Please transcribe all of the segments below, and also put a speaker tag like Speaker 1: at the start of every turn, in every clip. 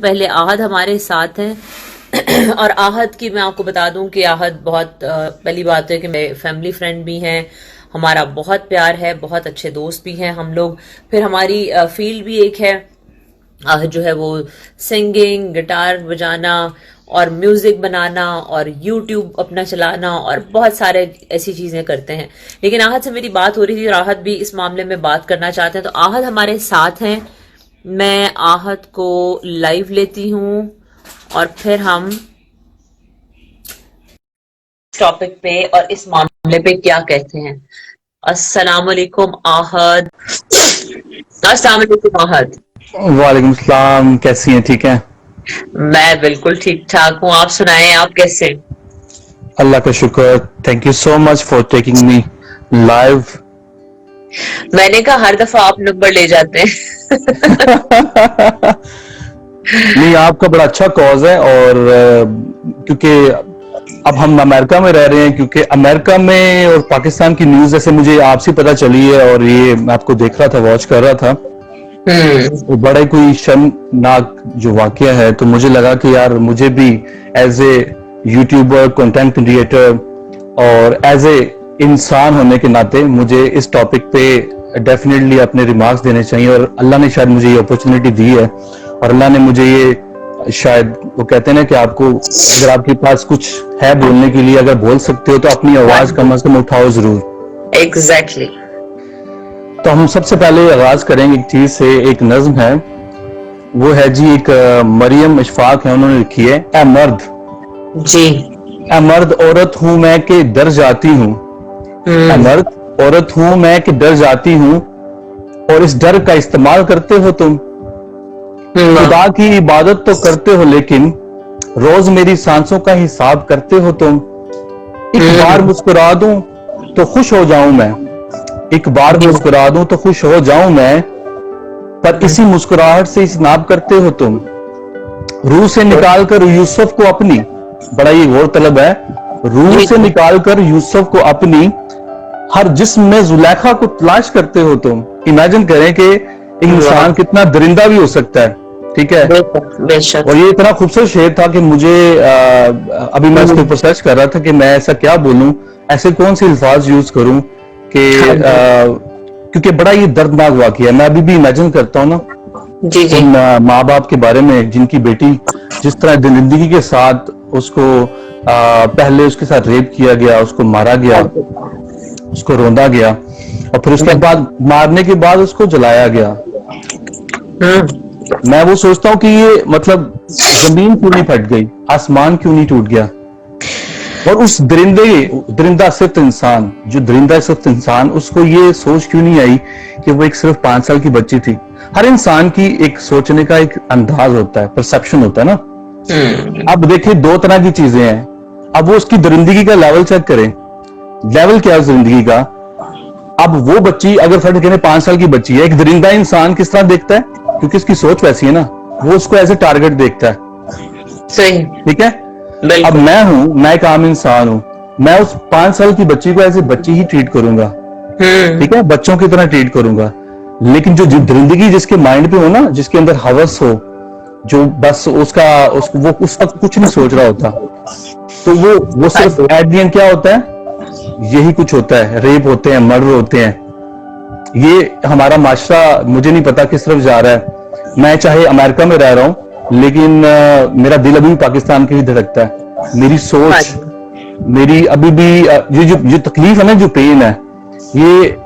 Speaker 1: पहले आहद हमारे साथ हैं और आहद की मैं आपको बता दूं कि आहद बहुत पहली बात है कि मेरे फैमिली फ्रेंड भी हैं, हमारा बहुत प्यार है, बहुत अच्छे दोस्त भी हैं हम लोग। फिर हमारी फील्ड भी एक है, आहद जो है वो सिंगिंग, गिटार बजाना और म्यूजिक बनाना और यूट्यूब अपना चलाना और बहुत सारे ऐसी चीजें करते हैं। लेकिन आहद से मेरी बात हो रही थी और आहद भी इस मामले में बात करना चाहते हैं, तो आहद हमारे साथ हैं। मैं आहद को लाइव लेती हूँ और फिर हम टॉपिक पे और इस मामले पे क्या कहते हैं। अस्सलाम वालेकुम आहद। अस्सलाम वालेकुम आहद।
Speaker 2: वालेकुम सलाम, कैसी हैं? ठीक हैं?
Speaker 1: मैं बिल्कुल ठीक ठाक हूँ, आप सुनाएं, आप कैसे?
Speaker 2: अल्लाह का शुक्र। Thank you so much for taking me live.
Speaker 1: मैंने कहा हर दफा आप नंबर ले जाते हैं।
Speaker 2: नहीं, आपका बड़ा अच्छा कॉज है और क्योंकि अब हम अमेरिका में रह रहे हैं, क्योंकि अमेरिका में और पाकिस्तान की न्यूज जैसे मुझे आपसे पता चली है और ये मैं आपको देख रहा था, वॉच कर रहा था, वो बड़ा ही कोई शर्मनाक जो वाकया है, तो मुझे लगा कि यार मुझे भी as a YouTuber, content creator और एज ए इंसान होने के नाते मुझे इस टॉपिक पे डेफिनेटली अपने रिमार्क्स देने चाहिए। और अल्लाह ने शायद मुझे ये अपॉर्चुनिटी दी है और अल्लाह ने मुझे ये शायद, वो कहते हैं ना कि आपको अगर आपके पास कुछ है बोलने के लिए, अगर बोल सकते हो तो अपनी आवाज कम से कम उठाओ जरूर।
Speaker 1: एग्जैक्टली।
Speaker 2: तो हम सबसे पहले आगाज करेंगे एक चीज से। एक नज्म है, वो है जी, एक मरियम इशफाक है, उन्होंने लिखी है, ए मर्द
Speaker 1: जी,
Speaker 2: ए मर्द औरत हूं मैं कि डर जाती हूँ, ए मर्द औरत हूं मैं कि डर जाती हूँ, और इस डर का इस्तेमाल करते हो तुम। खुदा की इबादत तो करते हो लेकिन रोज मेरी सांसों का हिसाब करते हो तुम। एक बार मुस्कुरा दूं तो खुश हो जाऊं मैं, एक बार मुस्कुरा दूं तो खुश हो जाऊं मैं, पर इसी मुस्कुराहट से इसनाब करते हो तुम। रूह से निकालकर यूसुफ को अपनी, बड़ा ही गौर तलब है, रूह से निकालकर यूसुफ को अपनी, हर जिस्म में जुलेखा को तलाश करते हो तुम। इमेजिन करें कि इंसान कितना दरिंदा भी हो सकता है, ठीक है। और ये इतना खूबसूरत शेर था कि मुझे अभी मैं इसके ऊपर सर्च कर रहा था कि मैं ऐसा क्या बोलूं, ऐसे कौन से अल्फाज यूज करूं कि क्योंकि बड़ा ये दर्दनाक वाकया है। मैं अभी भी इमेजिन करता हूँ ना उन माँ बाप के बारे में जिनकी बेटी जिस तरह जिंदगी के साथ उसको पहले उसके साथ रेप किया गया, उसको मारा गया, उसको रोंदा गया और फिर उसके बाद मारने के बाद उसको जलाया गया। मैं वो सोचता हूँ कि ये मतलब जमीन क्यों नहीं फट गई, आसमान क्यों नहीं टूट गया, और उस दरिंदा सिर्फ इंसान, जो दरिंदा सिर्फ इंसान, उसको ये सोच क्यों नहीं आई कि वो एक सिर्फ 5 साल की बच्ची थी। हर इंसान की एक सोचने का एक अंदाज होता है, परसेप्शन होता है ना। अब देखिए, 2 तरह की चीजें हैं। अब वो उसकी दरिंदगी का लेवल चेक करें, लेवल क्या है जिंदगी का। अब वो बच्ची अगर फट कहने 5 साल की बच्ची है, एक दरिंदा इंसान किस तरह देखता है, क्योंकि उसकी सोच वैसी है ना, वो उसको एज ए टारगेट देखता है।
Speaker 1: सही,
Speaker 2: ठीक है। अब मैं एक आम इंसान हूं, मैं उस 5 साल की बच्ची को एज ए बच्ची ही ट्रीट करूंगा, ठीक है, बच्चों की तरह ट्रीट करूंगा। लेकिन जो दरिंदगी जिसके माइंड पे हो ना, जिसके अंदर हवस हो, जो बस वो उस वक्त कुछ नहीं सोच रहा होता, तो वो सिर्फ एट द एंड क्या होता है, यही कुछ होता है, रेप होते हैं, मर्डर होते हैं। ये हमारा माशरा मुझे नहीं पता किस तरफ जा रहा है। मैं चाहे अमेरिका में रह रहा हूं, लेकिन मेरा दिल अभी भी पाकिस्तान के ही धड़कता है। मेरी सोच, मेरी अभी भी ये तकलीफ है ना, जो पेन है, ये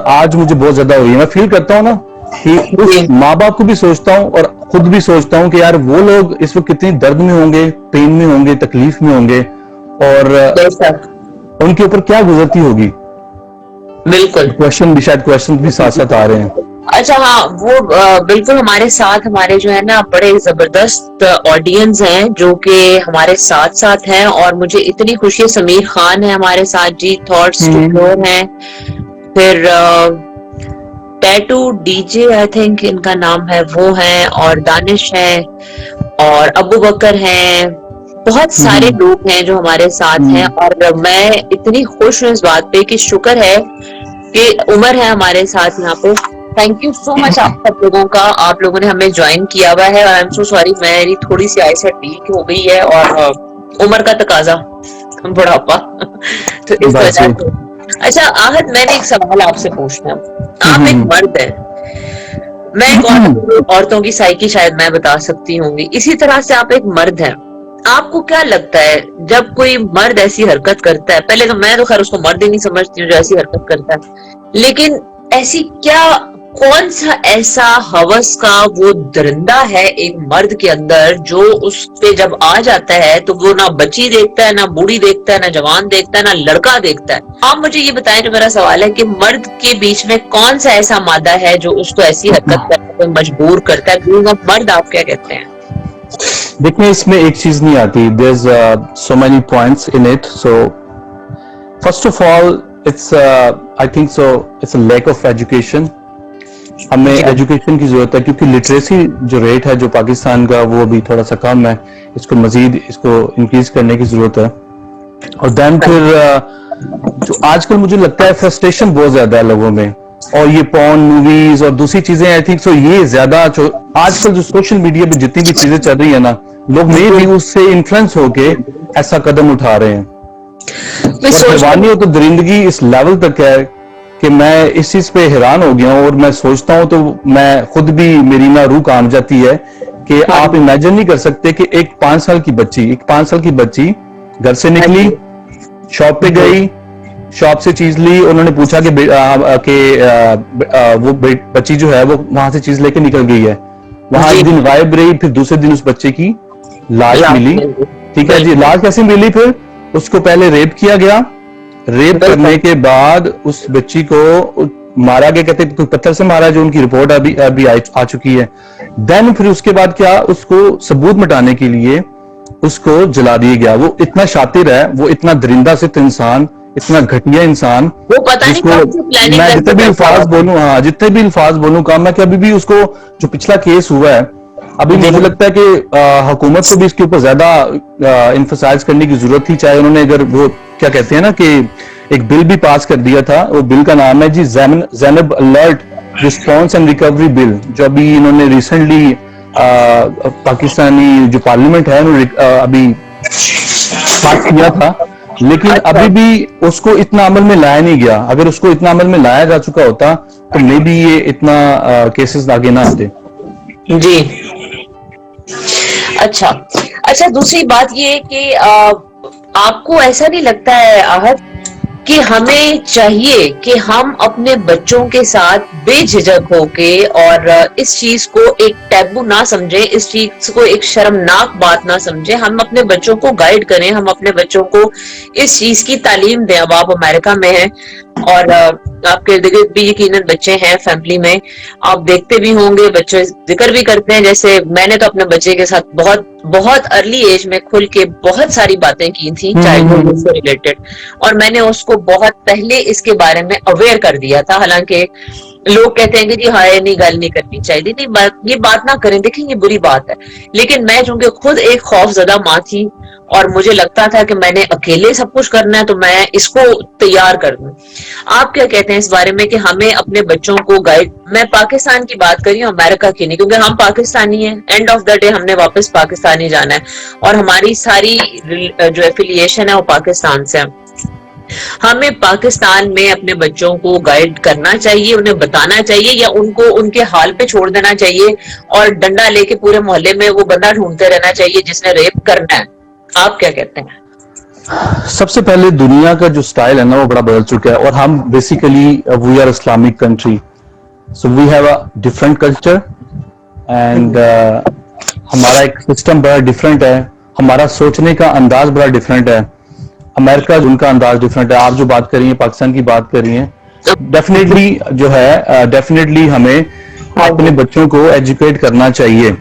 Speaker 2: आज मुझे बहुत ज्यादा हुई है। मैं फील करता हूँ ना कि उस माँ बाप को भी सोचता हूँ और खुद भी सोचता हूँ कि यार वो लोग इस वक्त कितनी दर्द में होंगे, पेन में होंगे, तकलीफ में होंगे, और उनके ऊपर क्या गुजरती होगी।
Speaker 1: बिल्कुल,
Speaker 2: क्वेश्चन भी साथ साथ आ रहे हैं।
Speaker 1: अच्छा, हाँ, वो बिल्कुल हमारे साथ, हमारे जो है ना बड़े जबरदस्त ऑडियंस हैं जो कि हमारे साथ साथ हैं, और मुझे इतनी खुशी है। समीर खान है हमारे साथ जी, थॉट्स टू फ्लोर हैं, फिर टैटू डीजे आई थिंक इनका नाम है, वो हैं, और दानिश है, और अबू बकर हैं, बहुत सारे लोग हैं जो हमारे साथ हैं। और मैं इतनी खुश हूँ इस बात पे कि शुक्र है कि उमर है हमारे साथ यहाँ पे, थैंक यू सो मच आप सब लोगों का, आप लोगों ने हमें ज्वाइन किया हुआ है। और आई एम सो सॉरी, मेरी थोड़ी सी आईसाइट वीक हो गई है और उम्र का तकाजा, बुढ़ापा तो इस
Speaker 2: बात
Speaker 1: वजह
Speaker 2: सही।
Speaker 1: से। अच्छा आहत, मैंने एक सवाल आपसे पूछना है। आप एक मर्द है, मैं एक औरतों की साइकी शायद मैं बता सकती हूँ, इसी तरह से आप एक मर्द हैं। आपको क्या लगता है जब कोई मर्द ऐसी हरकत करता है, पहले तो मैं तो खैर उसको मर्द ही नहीं समझती हूँ जो ऐसी हरकत करता है, लेकिन ऐसी क्या, कौन सा ऐसा हवस का वो दरिंदा है एक मर्द के अंदर जो उस पे जब आ जाता है तो वो ना बच्ची देखता है, ना बूढ़ी देखता है, ना जवान देखता है, ना लड़का देखता है। आप मुझे ये बताएं, जो मेरा सवाल है कि मर्द के बीच में कौन सा ऐसा मादा है जो उसको ऐसी हरकत करने पे मजबूर करता है? बीइंग अ मर्द आप क्या कहते हैं?
Speaker 2: देखिए, इसमें एक चीज नहीं आती, there so many points in it. So first of all it's I think so it's a lack of education. हमें एजुकेशन की जरूरत है, क्योंकि लिटरेसी जो रेट है जो पाकिस्तान का वो अभी थोड़ा सा कम है, इसको मजीद इसको इंक्रीज करने की जरूरत है। और देन फिर जो आजकल मुझे लगता है फ्रस्ट्रेशन बहुत ज्यादा है लोगों में, और ये पॉर्न मूवीज और दूसरी चीजें, आई थिंक सो ये ज्यादा आजकल जो सोशल मीडिया पे जितनी भी चीजें चल रही है ना, लोग मे भी उससे इन्फ्लुएंस होके ऐसा कदम उठा रहे हैं। और हैवानी तो दरिंदगी इस लेवल तक है कि मैं इस चीज पे हैरान हो गया हूं, और मैं सोचता हूं तो मैं खुद भी, मेरी ना रूह काम जाती है कि आप इमेजिन नहीं कर सकते कि एक 5 साल की बच्ची घर से निकली, शॉप पे गई, शॉप से चीज ली, उन्होंने पूछा कि वो बच्ची जो है वो वहां से चीज लेके निकल गई है, वहां एक दिन गायब रही, फिर दूसरे दिन उस बच्चे की लाश मिली। ठीक है जी, लाश कैसे मिली? फिर उसको पहले रेप किया गया, रेप करने के बाद उस बच्ची को मारा गया, कहते कोई पत्थर से मारा, जो उनकी रिपोर्ट अभी आ चुकी है। देन फिर उसके बाद क्या, उसको सबूत मिटाने के लिए उसको जला दिया गया। वो इतना शातिर है, वो इतना दरिंदा सित इंसान, इतना घटिया इंसान,
Speaker 1: वो पता नहीं कौन सी प्लानिंग
Speaker 2: मैं जितने भी अल्फाज बोलूं, हाँ जितने भी अल्फाज बोलूं काम है कि अभी भी उसको जो पिछला केस हुआ है, अभी मुझे लगता है कि हुकूमत को भी इसके ऊपर ज्यादा एम्फसाइज करने की जरूरत थी। चाहे उन्होंने, अगर वो क्या कहते हैं ना कि एक बिल भी पास कर दिया था, वो बिल का नाम है जी Zainab Alert Response and Recovery Bill, जो अभी इन्होंने रिसेंटली पाकिस्तानी जो पार्लियामेंट है उन्होंने अभी पास किया था, लेकिन अभी भी उसको इतना अमल में लाया नहीं गया। अगर उसको इतना अमल में लाया जा चुका होता तो मे बी ये इतना केसेस आगे ना आते
Speaker 1: जी। अच्छा, दूसरी बात ये कि आपको ऐसा नहीं लगता है आहत कि हमें चाहिए कि हम अपने बच्चों के साथ बेझिझक होके और इस चीज को एक टैबू ना समझे, इस चीज को एक शर्मनाक बात ना समझे, हम अपने बच्चों को गाइड करें, हम अपने बच्चों को इस चीज की तालीम दें। अब आप अमेरिका में हैं और आपके इर्द गिर्द भी यकीनन बच्चे हैं फैमिली में, आप देखते भी होंगे, बच्चे जिक्र भी करते हैं। जैसे मैंने तो अपने बच्चे के साथ बहुत बहुत अर्ली एज में खुल के बहुत सारी बातें की थी चाइल्डहुड से रिलेटेड, और मैंने उसको बहुत पहले इसके बारे में अवेयर कर दिया था। हालांकि लोग कहते हैं कि जी हाय नहीं, गल नहीं करनी चाहिए, नहीं ये बात ना करें, देखें ये बुरी बात है, लेकिन मैं चूंकि खुद एक खौफजदा माँ थी और मुझे लगता था कि मैंने अकेले सब कुछ करना है, तो मैं इसको तैयार कर दूं। आप क्या कहते हैं इस बारे में कि हमें अपने बच्चों को गाइड, मैं पाकिस्तान की बात कर रही हूँ, अमेरिका की नहीं, क्योंकि हम पाकिस्तानी हैं, एंड ऑफ द डे हमने वापस पाकिस्तान ही जाना है और हमारी सारी जो एफिलिएशन है वो पाकिस्तान से है। हमें पाकिस्तान में अपने बच्चों को गाइड करना चाहिए, उन्हें बताना चाहिए, या उनको उनके हाल पे छोड़ देना चाहिए और डंडा लेके पूरे मोहल्ले में वो बंदा ढूंढते रहना चाहिए जिसने रेप करना है? आप क्या कहते हैं?
Speaker 2: सबसे पहले दुनिया का जो स्टाइल है ना वो बड़ा बदल चुका है, और हम basically we are Islamic country, so we have a different culture and हमारा एक सिस्टम बड़ा डिफरेंट है, हमारा सोचने का अंदाज बड़ा डिफरेंट है। अमेरिका उनका अंदाज डिफरेंट है। आप जो बात कर रही हैं, पाकिस्तान की बात कर रही हैं, डेफिनेटली जो है डेफिनेटली हमें अपने बच्चों को एजुकेट करना चाहिए,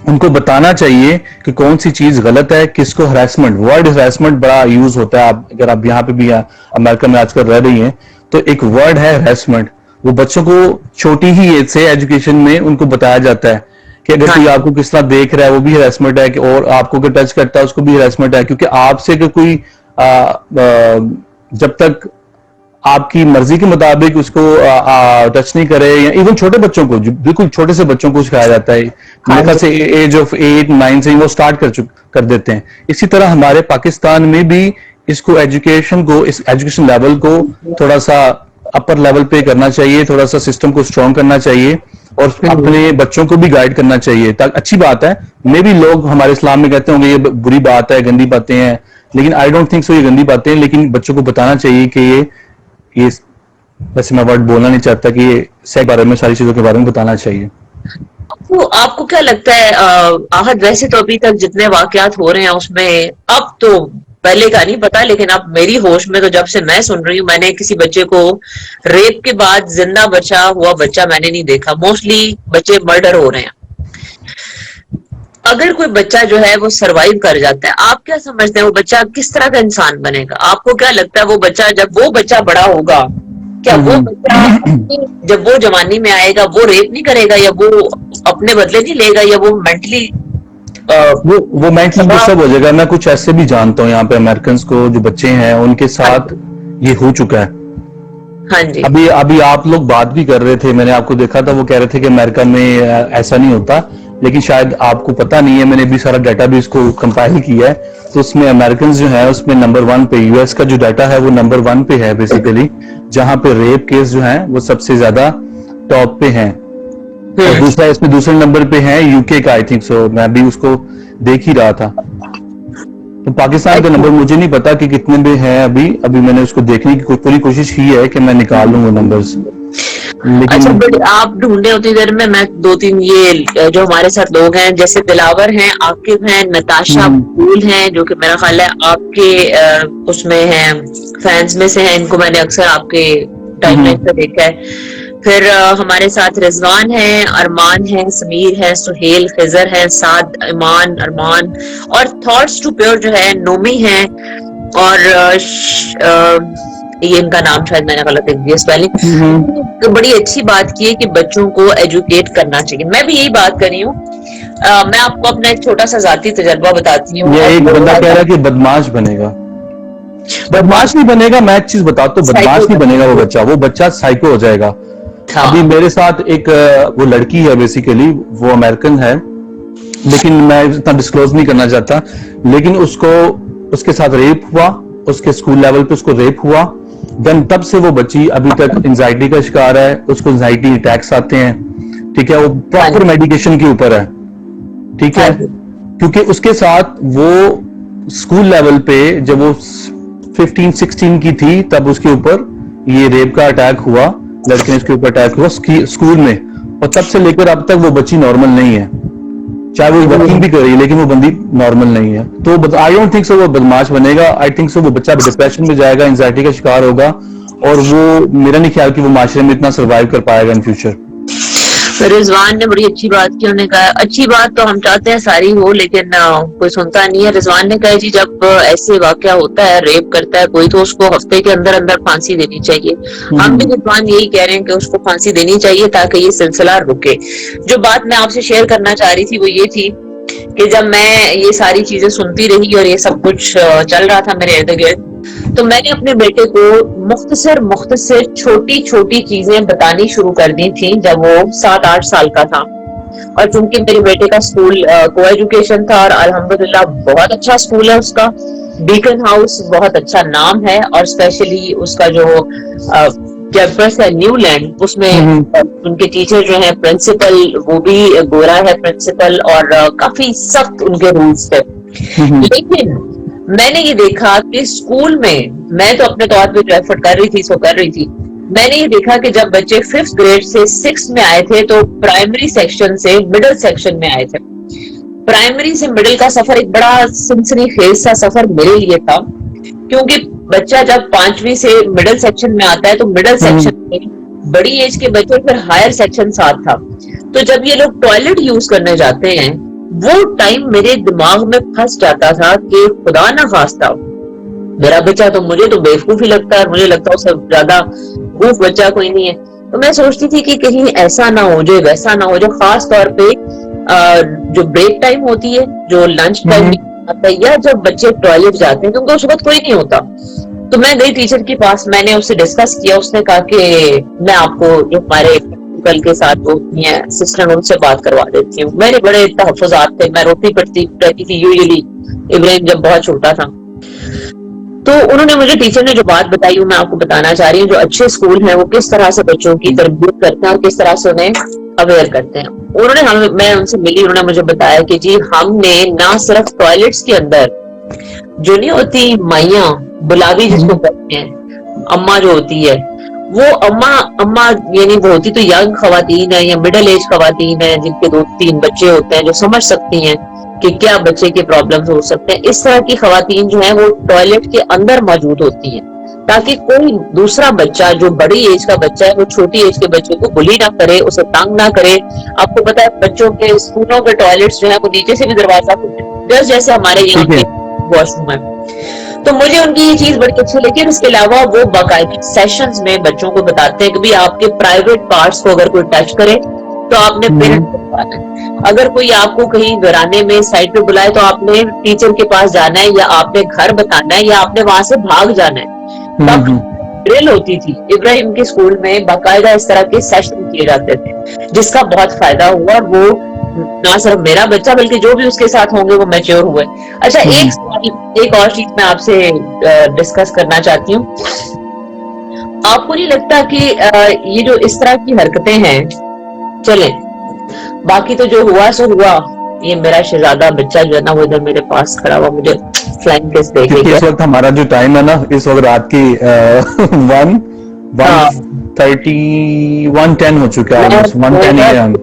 Speaker 2: उनको बताना चाहिए कि कौन सी चीज गलत है, किसको हरासमेंट, वर्ड हरासमेंट बड़ा यूज होता है। आप अगर आप यहाँ पे भी अमेरिका में आजकल रह रही हैं तो एक वर्ड है हरासमेंट, वो बच्चों को छोटी ही एज से एजुकेशन में उनको बताया जाता है कि अगर कोई आपको किस तरह देख रहा है वो भी हरासमेंट है, और आपको अगर टच करता है उसको भी हरासमेंट है, क्योंकि आपसे कोई जब तक आपकी मर्जी के मुताबिक उसको टच नहीं करे, या इवन छोटे बच्चों को, बिल्कुल छोटे से बच्चों को सिखाया जाता है, मेरे ख्याल से एज ऑफ 8-9 से वो स्टार्ट कर देते हैं। इसी तरह हमारे पाकिस्तान में भी इसको एजुकेशन को, इस एजुकेशन लेवल को थोड़ा सा अपर लेवल पे करना चाहिए, थोड़ा सा सिस्टम को स्ट्रॉन्ग करना चाहिए और अपने बच्चों को भी गाइड करना चाहिए। अच्छी बात है, मे भी लोग हमारे इस्लाम में कहते होंगे ये बुरी बात है, गंदी बातें हैं, लेकिन आई डोंट थिंक सो ये गंदी बातें हैं। लेकिन बच्चों को बताना चाहिए कि ये वैसे मैं वर्ड बोलना नहीं चाहता कि ये सेक्स बारे में, सारी चीजों के बारे में बताना चाहिए।
Speaker 1: तो आपको क्या लगता है आहत, वैसे तो अभी तक जितने वाकयात हो रहे हैं उसमें, अब तो पहले का नहीं पता, लेकिन अब मेरी होश में तो जब से मैं सुन रही हूँ, मैंने किसी बच्चे को रेप के बाद जिंदा बचा हुआ बच्चा मैंने नहीं देखा। मोस्टली बच्चे मर्डर हो रहे हैं। अगर कोई बच्चा जो है वो सरवाइव कर जाता है, आप क्या समझते हैं वो बच्चा किस तरह का इंसान बनेगा? आपको क्या लगता है वो बच्चा, जब वो बच्चा बड़ा होगा, क्या वो बच्चा जब वो जवानी में आएगा वो रेप नहीं करेगा, या वो अपने बदले नहीं लेगा, या वो मेंटली
Speaker 2: वो मेंटली डिस्टर्ब हो जाएगा? मैं कुछ ऐसे भी जानता हूँ यहाँ पे अमेरिकन को, जो बच्चे हैं उनके साथ ये हो चुका है।
Speaker 1: हाँ जी।
Speaker 2: अभी आप लोग बात भी कर रहे थे, मैंने आपको देखा था, वो कह रहे थे कि अमेरिका में ऐसा नहीं होता, लेकिन शायद आपको पता नहीं है, मैंने भी सारा डाटा भी इसको कंपाइल किया है, तो उसमें अमेरिकन जो है उसमें नंबर 1 पे, यूएस का जो डाटा है वो नंबर 1 पे है बेसिकली, जहां पे रेप केस जो है वो सबसे ज्यादा टॉप पे हैं। और दूसरा, इसमें दूसरे नंबर पे है यूके का, आई थिंक सो, मैं भी उसको देख ही रहा था। तो पाकिस्तान का नंबर मुझे नहीं पता कि कितने पे है अभी मैंने उसको देखने की पूरी कोशिश की है कि मैं निकाल लूं वो नंबर्स।
Speaker 1: अच्छा, बट आप ढूंढे उतनी देर में मैं 2-3 ये जो हमारे साथ लोग हैं, जैसे दिलावर हैं, आकिब हैं, नताशा फूल हैं, जो कि मेरा ख्याल है आपके उसमें हैं, फैंस में से हैं, इनको मैंने अक्सर आपके टाइमलाइन पे देखा है। फिर हमारे साथ रिजवान है, अरमान है, समीर है, सुहेल, खिजर है, साद, ईमान, अरमान, और थॉट्स टू प्योर जो है नोमी है, और ये इनका नाम शायद मैंने गलत लिख दिया स्पेलिंग। तो बड़ी अच्छी बात की है कि बच्चों को एजुकेट करना चाहिए। मैं भी यही बात कर रही हूँ। मैं आपको अपना एक छोटा सा जाती तजर्बा बताती हूँ।
Speaker 2: एक बंदा कह रहा है कि बदमाश बनेगा। बदमाश नहीं बनेगा, मैं एक चीज बताता हूँ, बदमाश नहीं बनेगा वो बच्चा साइको हो जाएगा।
Speaker 1: हाँ।
Speaker 2: अभी मेरे साथ एक वो लड़की है, बेसिकली वो अमेरिकन है, लेकिन मैं इतना डिस्क्लोज नहीं करना चाहता, लेकिन उसके साथ रेप हुआ, उसके स्कूल लेवल पे उसको रेप हुआ, देन तब से वो बच्ची अभी तक एंजाइटी का शिकार है, उसको एंजाइटी अटैक्स आते हैं, ठीक है, वो प्रॉपर मेडिकेशन के ऊपर है, ठीक है, क्योंकि उसके साथ वो स्कूल लेवल पे जब वो 15-16 की थी तब उसके ऊपर ये रेप का अटैक हुआ, लड़के ने उसके ऊपर अटैक हुआ स्कूल में, और तब से लेकर अब तक वो बच्ची नॉर्मल नहीं है, चाहे वो वर्किंग भी कर रही है, लेकिन वो बंदी नॉर्मल नहीं है। तो आई डोंट थिंक सो वो बदमाश बनेगा, आई थिंक सो वो बच्चा डिप्रेशन में जाएगा, एंजाइटी का शिकार होगा, और वो मेरा नहीं ख्याल कि वो माशरे में इतना सर्वाइव कर पाएगा इन फ्यूचर।
Speaker 1: रिजवान ने बड़ी अच्छी बात की, उन्होंने कहा अच्छी बात तो हम चाहते हैं सारी हो, लेकिन कोई सुनता नहीं है। रिजवान ने कहा जी जब ऐसे वाकया होता है, रेप करता है कोई, तो उसको हफ्ते के अंदर अंदर फांसी देनी चाहिए। हम भी रिजवान यही कह रहे हैं कि उसको फांसी देनी चाहिए ताकि ये सिलसिला रुके। जो बात मैं आपसे शेयर करना चाह रही थी वो ये थी कि जब मैं ये सारी चीजें सुनती रही और ये सब कुछ चल रहा था मेरे इर्द गिर्द, तो मैंने अपने बेटे को मुख्तसर छोटी छोटी चीजें बतानी शुरू कर दी थी जब वो 7-8 साल का था। और चूंकि मेरे बेटे का स्कूल को एजुकेशन था, और अल्हम्दुलिल्लाह बहुत अच्छा स्कूल है उसका, बीकन हाउस बहुत अच्छा नाम है, और स्पेशली उसका जो कैंपस है न्यूलैंड, उसमें उनके टीचर जो है प्रिंसिपल, वो भी गोरा है प्रिंसिपल, और काफी सख्त उनके रूल्स थे। लेकिन मैंने ये देखा कि स्कूल में, मैं तो अपने तौर पे जो एफर्ट कर रही थी, मैंने ये देखा कि जब बच्चे 5th ग्रेड से 6th में आए थे तो प्राइमरी सेक्शन से मिडिल सेक्शन में आए थे। प्राइमरी से मिडिल का सफर एक बड़ा सनसनीखेज सा सफर मेरे लिए था, क्योंकि बच्चा जब 5वीं से मिडिल सेक्शन में आता है तो मिडिल सेक्शन में बड़ी एज के बच्चे, फिर हायर सेक्शन साथ था, तो जब ये लोग टॉयलेट यूज करने जाते हैं वो टाइम मेरे दिमाग में फंस जाता था कि खुदा ना खास्ता मेरा बच्चा, तो मुझे तो बेवकूफ ही लगता है, मुझे लगता है उससे ज्यादा बेवकूफ बच्चा कोई नहीं है। तो मैं सोचती थी कि कहीं ऐसा ना हो जाए, वैसा ना हो जाए, खास तौर पे जो ब्रेक टाइम होती है, जो लंच टाइम आता है, या जब बच्चे टॉयलेट जाते हैं, क्योंकि उस वक्त कोई नहीं होता, तो मैं गई टीचर के पास, मैंने उससे डिस्कस किया। उसने कहा कि मैं आपको जो हमारे कल के साथ वो सिस्टर उनसे बात करवा देती हूँ। मेरे बड़े तहफ़्फ़ुज़ात थे, मैं रोती पड़ती रहती थी यूजुअली, इब्राहिम जब बहुत छोटा था। तो उन्होंने मुझे, टीचर ने जो बात बताई वो मैं आपको बताना चाह रही हूँ। जो अच्छे स्कूल हैं वो किस तरह से बच्चों की तरबियत करते हैं और किस तरह से उन्हें अवेयर करते हैं। मैं उनसे मिली, उन्होंने मुझे बताया कि जी हमने ना सिर्फ टॉयलेट्स के अंदर जो नहीं होती माइयां, बुलावी जिसको कहते हैं, अम्मा जो होती है, वो अम्मा अम्मा यानी वो होती तो यंग खवातीन है या मिडिल एज खवातीन है जिनके 2-3 बच्चे होते हैं, जो समझ सकती हैं कि क्या बच्चे के प्रॉब्लम्स हो सकते हैं। इस तरह की खवातीन जो है वो टॉयलेट के अंदर मौजूद होती हैं, ताकि कोई दूसरा बच्चा जो बड़ी एज का बच्चा है वो छोटी एज के बच्चे को बुली ना करे, उसे तंग ना करे। आपको पता है बच्चों के स्कूलों के टॉयलेट्स जो है वो नीचे से भी दरवाजा खुलते हैं, जस्ट जैसे हमारे यहाँ के वॉशरूम है। तो मुझे उनकी ये चीज बड़ी अच्छी लगी। इसके अलावा वो बाकायदा सेशंस में बच्चों को बताते हैं कि भी आपके प्राइवेट पार्ट्स को अगर कोई टच करे तो आपने पेरेंट्स को बुलाना है। अगर कोई आपको कहीं वीराने में साइड पे बुलाए तो आपने टीचर के पास जाना है, या आपने घर बताना है, या आपने वहां से भाग जाना है। ड्रिल होती थी इब्राहिम के स्कूल में, बाकायदा इस तरह के सेशन किए जाते थे, जिसका बहुत फायदा हुआ। और वो ना सिर्फ मेरा बच्चा बल्कि जो भी उसके साथ होंगे वो मैच्योर हुए। अच्छा, एक और चीज मैं आपसे डिस्कस करना चाहती हूँ। आपको नहीं लगता कि ये जो इस तरह की हरकतें हैं, चले बाकी तो जो हुआ सो हुआ, ये मेरा शहजादा बच्चा जो है ना वो इधर मेरे पास खड़ा हुआ मुझे फ्लाइंग किस दे के
Speaker 2: इस वक्त हमारा जो टाइम है ना, इस वक्त रात की 1:10 हो चुका है, 1:10 AM।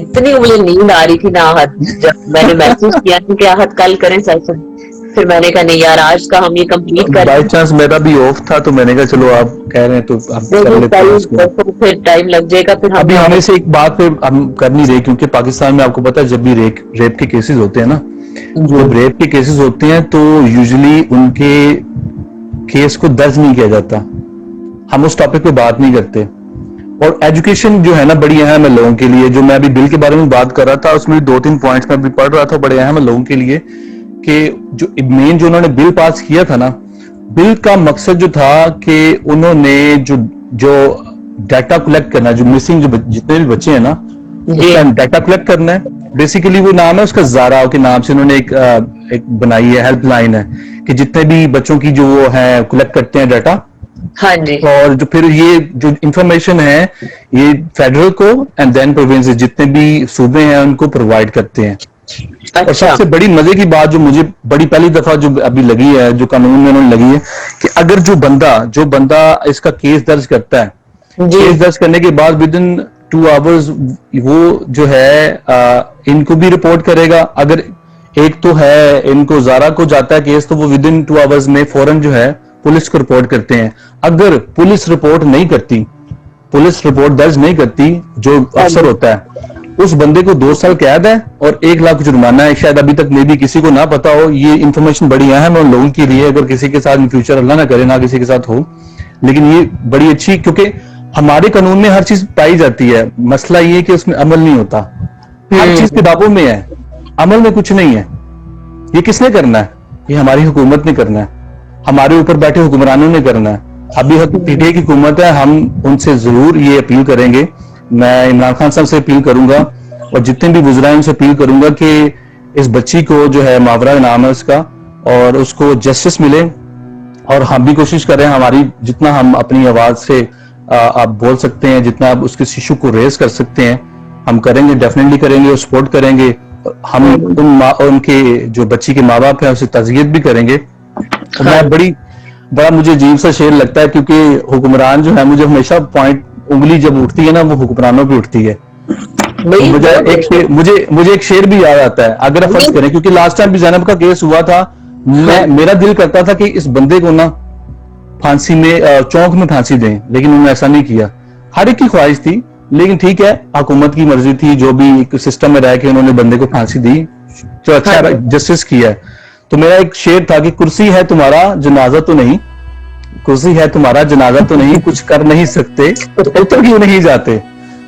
Speaker 1: इतनी मुझे नींद आ रही थी ना आहत, जब मैंने मैसेज किया कि आहत कल करें सेशन, फिर मैंने कहा नहीं यार आज का हम ये कंप्लीट करें।
Speaker 2: बाय चांस मेरा भी ऑफ था तो मैंने कहा चलो आप कह रहे हैं तो आप कर लेते हैं उसको।
Speaker 1: फिर टाइम लग जाएगा। फिर
Speaker 2: अभी हमें से एक बात पे हम कर नहीं रहे, क्योंकि पाकिस्तान में आपको पता है जब भी रेप के केसेस होते हैं ना, जब रेप के केसेस होते हैं तो यूजुअली उनके केस को दर्ज नहीं किया जाता, हम उस टॉपिक पे बात नहीं करते। और एजुकेशन जो है ना बड़ी अहम है लोगों के लिए। जो मैं अभी बिल के बारे में बात कर रहा था उसमें 2-3 पॉइंट्स मैं अभी पढ़ रहा था, बड़े अहम है लोगों के लिए, कि जो मेन जो उन्होंने बिल पास किया था ना, बिल का मकसद जो था कि उन्होंने जो डाटा कलेक्ट करना, जो मिसिंग जो जितने भी बच्चे हैं ना, डाटा कलेक्ट करना है। बेसिकली वो नाम है उसका, ज़ारा के नाम से उन्होंने एक बनाई है, हेल्पलाइन है, कि जितने भी बच्चों की जो वो है कलेक्ट करते हैं डाटा।
Speaker 1: हाँ जी। और
Speaker 2: जो फिर ये जो इंफॉर्मेशन है ये फेडरल को एंड देन प्रोविंसेस जितने भी सूबे हैं उनको प्रोवाइड करते हैं।
Speaker 1: अच्छा।
Speaker 2: और सबसे बड़ी मजे की बात जो मुझे बड़ी पहली दफा जो अभी लगी है, जो कानून में उन्होंने लगी है, कि अगर जो बंदा इसका केस दर्ज करता है, केस दर्ज करने के बाद विद इन 2 आवर्स वो जो है इनको भी रिपोर्ट करेगा। अगर एक तो है इनको ज़ारा को जाता है केस तो वो विद इन 2 आवर्स में फौरन जो है पुलिस को रिपोर्ट करते हैं। अगर पुलिस रिपोर्ट नहीं करती, पुलिस रिपोर्ट दर्ज नहीं करती, जो अफसर होता है उस बंदे को 2 साल कैद है और 1 लाख जुर्माना है। शायद अभी तक मे भी किसी को ना पता हो, ये इंफॉर्मेशन बड़ी अहम है उन लोगों के लिए, अगर किसी के साथ इन फ्यूचर अल्लाह ना करे ना किसी के साथ हो, लेकिन ये बड़ी अच्छी, क्योंकि हमारे कानून में हर चीज पाई जाती है, मसला ये कि उसमें अमल नहीं होता। हर चीज किताबों में है, अमल में कुछ नहीं है। ये किसने करना है? ये हमारी हुकूमत ने करना है, हमारे ऊपर बैठे हुक्मरानों ने करना है। अभी पीटीआई की हुकूमत है, हम उनसे जरूर ये अपील करेंगे, मैं इमरान खान साहब से अपील करूंगा और जितने भी गुजरा उनसे अपील करूंगा कि इस बच्ची को जो है, मावरा नाम है उसका, और उसको जस्टिस मिले। और हम भी कोशिश करें, हमारी जितना हम अपनी आवाज से आप बोल सकते हैं, जितना आप उसके इशू को रेज कर सकते हैं हम करेंगे, डेफिनेटली करेंगे और सपोर्ट करेंगे। हम उनके जो बच्ची के माँ बाप है उसे ताज़ियत भी करेंगे। मैं बड़ा मुझे अजीब सा शेर लगता है, क्योंकि हुक्मरान जो है, मुझे हमेशा पॉइंट उंगली जब उठती है ना वो हुक्मरानों पे उठती है। मुझे एक शेर भी याद आता है, अगर आप फर्ज करें, क्योंकि लास्ट टाइम भी ज़ैनब का केस हुआ था, मेरा दिल करता था कि इस बंदे को ना फांसी में, चौक में फांसी दें, लेकिन उन्होंने ऐसा नहीं किया। हर एक की ख्वाहिश थी, लेकिन ठीक है, हुकूमत की मर्जी थी, जो भी एक सिस्टम में रह के उन्होंने बंदे को फांसी दी, तो अच्छा जस्टिस किया है। तो मेरा एक शेर था कि कुर्सी है तुम्हारा जनाजा तो नहीं, कुर्सी है तुम्हारा जनाजा तो नहीं, कुछ कर नहीं सकते तो उतर क्यों नहीं जाते।